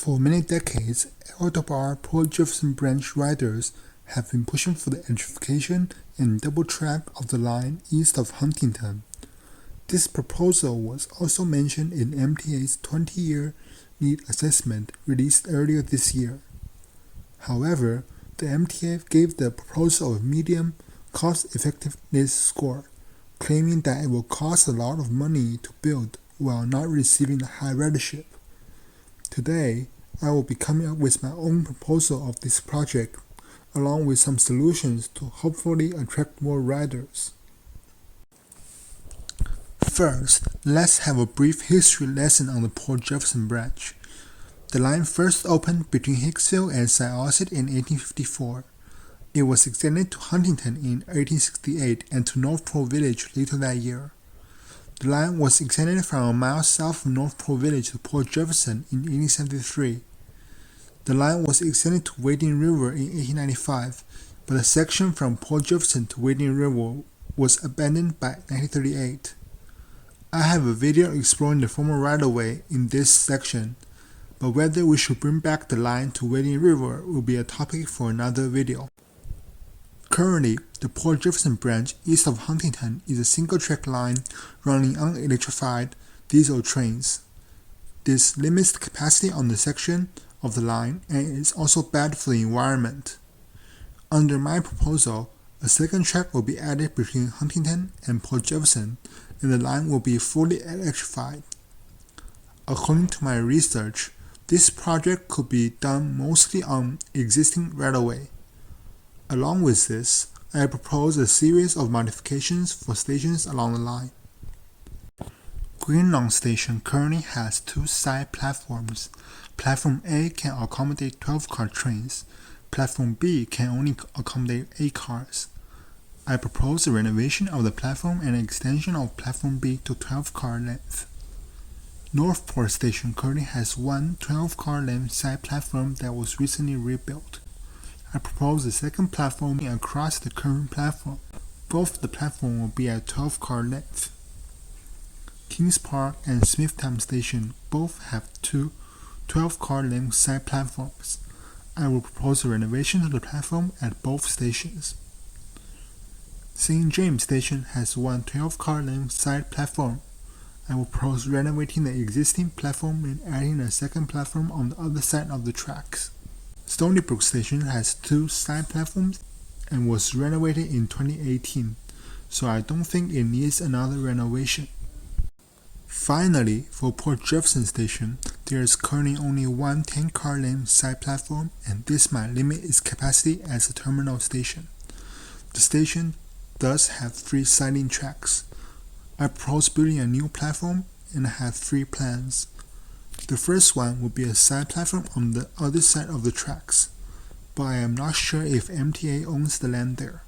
For many decades, LIRR Port Jefferson Branch riders have been pushing for the electrification and double track of the line east of Huntington. This proposal was also mentioned in MTA's 20-year need assessment released earlier this year. However, the MTA gave the proposal a medium cost-effectiveness score, claiming that it will cost a lot of money to build while not receiving a high ridership. Today, I will be coming up with my own proposal of this project, along with some solutions to hopefully attract more riders. First, let's have a brief history lesson on the Port Jefferson Branch. The line first opened between Hicksville and Syosset in 1854. It was extended to Huntington in 1868 and to North Port Village later that year. The line was extended from a mile south of North Port Village to Port Jefferson in 1873. The line was extended to Wading River in 1895, but the section from Port Jefferson to Wading River was abandoned by 1938. I have a video exploring the former right-of-way in this section, but whether we should bring back the line to Wading River will be a topic for another video. Currently, the Port Jefferson Branch east of Huntington is a single-track line running unelectrified diesel trains. This limits the capacity on the section of the line and is also bad for the environment. Under my proposal, a second track will be added between Huntington and Port Jefferson, and the line will be fully electrified. According to my research, this project could be done mostly on existing right-of-way. Along with this, I propose a series of modifications for stations along the line. Greenlawn Station currently has two side platforms. Platform A can accommodate 12-car trains. Platform B can only accommodate 8 cars. I propose a renovation of the platform and an extension of Platform B to 12-car length. Northport Station currently has one 12-car length side platform that was recently rebuilt. I propose a second platform across the current platform. Both the platform will be at 12-car length. Kings Park and Smithtown Station both have two 12-car length side platforms. I will propose a renovation of the platform at both stations. St. James Station has one 12-car length side platform. I will propose renovating the existing platform and adding a second platform on the other side of the tracks. Stony Brook Station has two side platforms and was renovated in 2018, so I don't think it needs another renovation. Finally, for Port Jefferson Station, there is currently only one 10-car length side platform, and this might limit its capacity as a terminal station. The station does have 3 siding tracks. I propose building a new platform and I have 3 plans. The first one would be a side platform on the other side of the tracks, but I am not sure if MTA owns the land there.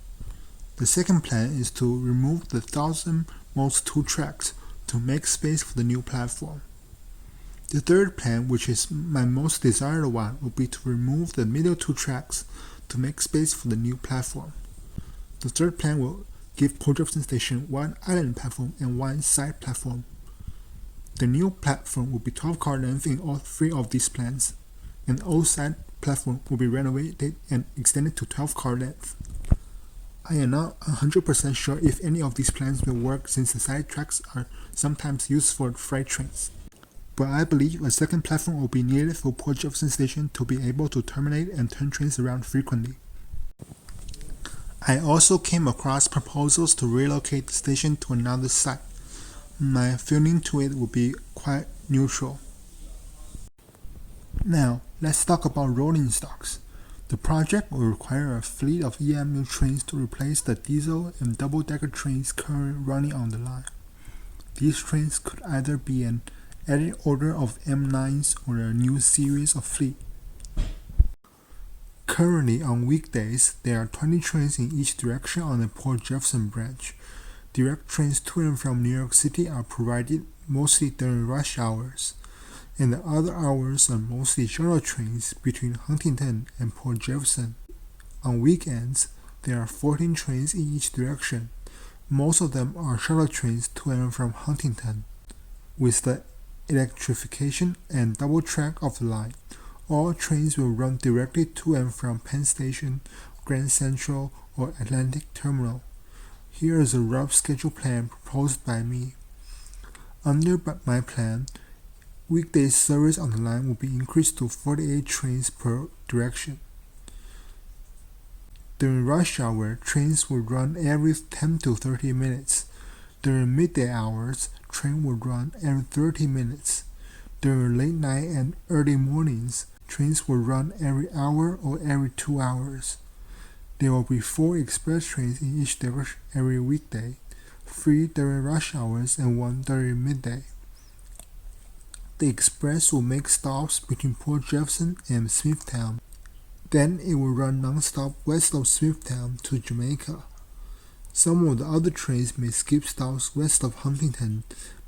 The second plan is to remove the southernmost 2 tracks to make space for the new platform. The third plan, which is my most desired one, would be to remove the middle 2 tracks to make space for the new platform. The third plan will give Port Jefferson Station one island platform and one side platform. The new platform will be 12-car length in all 3 of these plans, and all side platform will be renovated and extended to 12-car length. I am not 100% sure if any of these plans will work since the side tracks are sometimes used for freight trains, but I believe a second platform will be needed for Port Jefferson Station to be able to terminate and turn trains around frequently. I also came across proposals to relocate the station to another site. My feeling to it would be quite neutral. Now, let's talk about rolling stocks. The project will require a fleet of EMU trains to replace the diesel and double-decker trains currently running on the line. These trains could either be an added order of M9s or a new series of fleet. Currently, on weekdays, there are 20 trains in each direction on the Port Jefferson Branch. Direct trains to and from New York City are provided mostly during rush hours, and the other hours are mostly shuttle trains between Huntington and Port Jefferson. On weekends, there are 14 trains in each direction. Most of them are shuttle trains to and from Huntington. With the electrification and double track of the line, All trains will run directly to and from Penn Station, Grand Central, or Atlantic Terminal. Here is a rough schedule plan proposed by me. Under my plan, weekday service on the line will be increased to 48 trains per direction. During rush hour, trains will run every 10 to 30 minutes. During midday hours, train will run every 30 minutes. During late night and early mornings, trains will run every hour or every 2 hours. There will be 4 express trains in each direction every weekday, 3 during rush hours and 1 during midday. The express will make stops between Port Jefferson and Smithtown. Then it will run non-stop west of Smithtown to Jamaica. Some of the other trains may skip stops west of Huntington,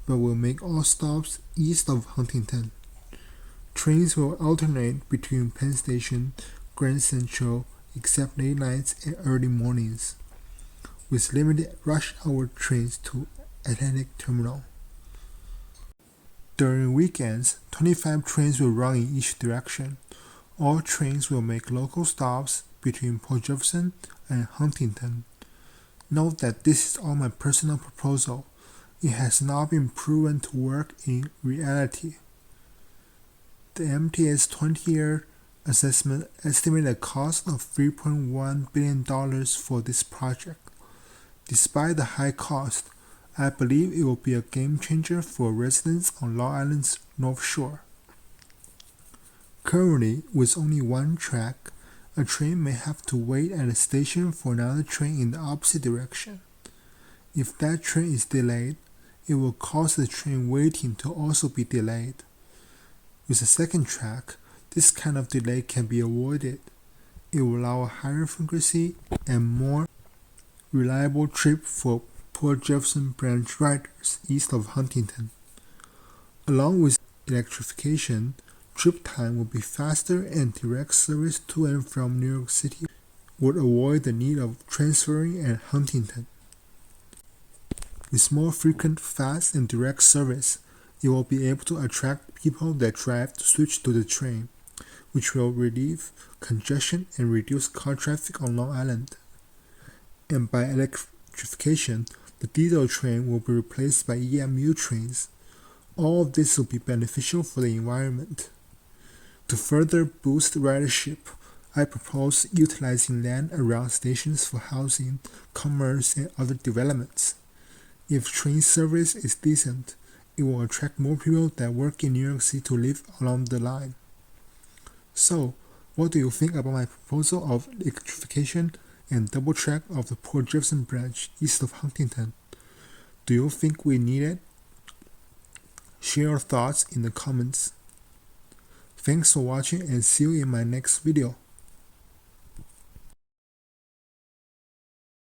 but will make all stops east of Huntington. Trains will alternate between Penn Station, Grand Central, except late nights and early mornings, with limited rush hour trains to Atlantic Terminal. During weekends, 25 trains will run in each direction. All trains will make local stops between Port Jefferson and Huntington. Note that this is all my personal proposal. It has not been proven to work in reality. The MTA's 20-year assessment estimated a cost of $3.1 billion for this project. Despite the high cost, I believe it will be a game changer for residents on Long Island's North Shore. Currently, with only one track, a train may have to wait at a station for another train in the opposite direction. If that train is delayed, it will cause the train waiting to also be delayed. With a second track, this kind of delay can be avoided. It will allow a higher frequency and more reliable trip for Port Jefferson Branch riders east of Huntington. Along with electrification, trip time will be faster and direct service to and from New York City would avoid the need of transferring at Huntington. With more frequent, fast, and direct service, it will be able to attract people that drive to switch to the train, which will relieve congestion and reduce car traffic on Long Island. And by electrification, the diesel train will be replaced by EMU trains. All of this will be beneficial for the environment. To further boost ridership, I propose utilizing land around stations for housing, commerce, and other developments. If train service is decent, it will attract more people that work in New York City to live along the line. So, what do you think about my proposal of electrification and double track of the Port Jefferson Branch east of Huntington? Do you think we need it? Share your thoughts in the comments. Thanks for watching and see you in my next video.